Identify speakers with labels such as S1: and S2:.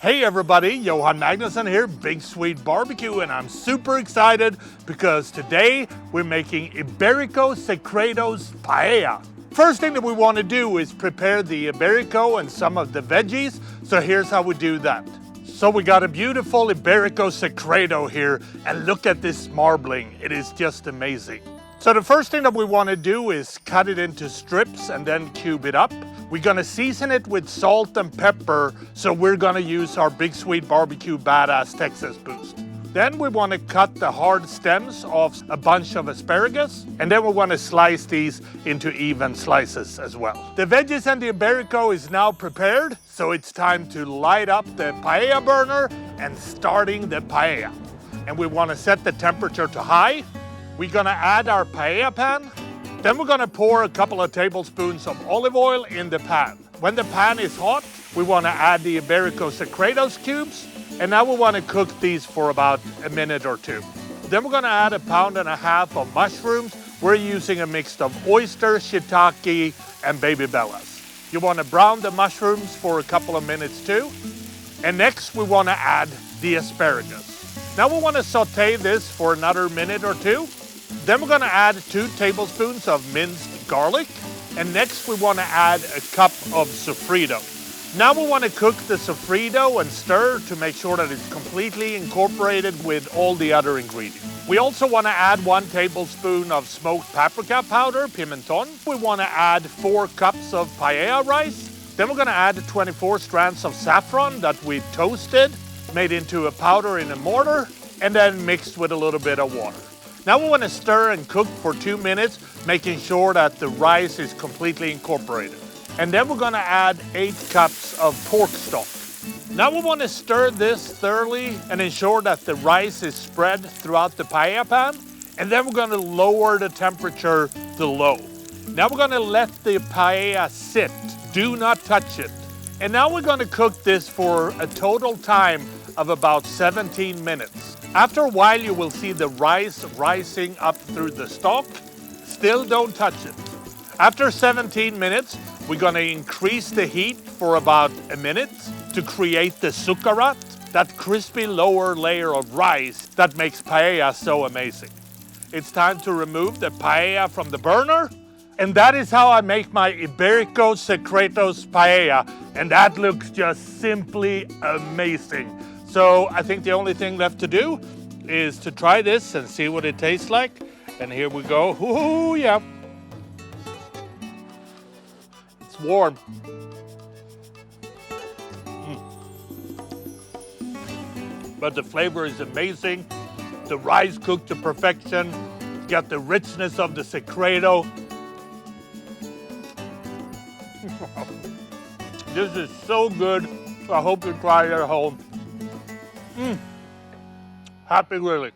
S1: Hey everybody, Johan Magnusson here, Big Swede Barbecue, and I'm super excited because today we're making Iberico Secretos Paella. First thing that we want to do is prepare the Iberico and some of the veggies, so here's how we do that. So we got a beautiful Iberico Secreto here, and look at this marbling, it is just amazing. So the first thing that we want to do is cut it into strips and then cube it up. We're gonna season it with salt and pepper, so we're gonna use our Big Swede Barbecue Badass Texas Boost. Then we wanna cut the hard stems off a bunch of asparagus, and then we wanna slice these into even slices as well. The veggies and the Iberico is now prepared, so it's time to light up the paella burner and starting the paella. And we wanna set the temperature to high. We're gonna add our paella pan. Then we're gonna pour a couple of tablespoons of olive oil in the pan. When the pan is hot, we wanna add the Iberico Secretos cubes, and now we wanna cook these for about a minute or two. Then we're gonna add 1.5 pounds of mushrooms. We're using a mix of oyster, shiitake, and baby bellas. You wanna brown the mushrooms for a couple of minutes too. And next we wanna add the asparagus. Now we wanna saute this for another minute or two. Then we're gonna add 2 tablespoons of minced garlic. And next we wanna add a cup of sofrito. Now we wanna cook the sofrito and stir to make sure that it's completely incorporated with all the other ingredients. We also wanna add 1 tablespoon of smoked paprika powder, pimenton. We wanna add 4 cups of paella rice. Then we're gonna add 24 strands of saffron that we toasted, made into a powder in a mortar, and then mixed with a little bit of water. Now we want to stir and cook for 2 minutes, making sure that the rice is completely incorporated. And then we're going to add 8 cups of pork stock. Now we want to stir this thoroughly and ensure that the rice is spread throughout the paella pan. And then we're going to lower the temperature to low. Now we're going to let the paella sit. Do not touch it. And now we're going to cook this for a total time of about 17 minutes. After a while, you will see the rice rising up through the stock. Still don't touch it. After 17 minutes, we're gonna increase the heat for about a minute to create the sucarat, that crispy lower layer of rice that makes paella so amazing. It's time to remove the paella from the burner. And that is how I make my Iberico Secretos Paella. And that looks just simply amazing. So I think the only thing left to do is to try this and see what it tastes like. And here we go. Ooh, yeah. It's warm. But the flavor is amazing. The rice cooked to perfection. It's got the richness of the secreto. This is so good. I hope you try it at home. Happy grilling.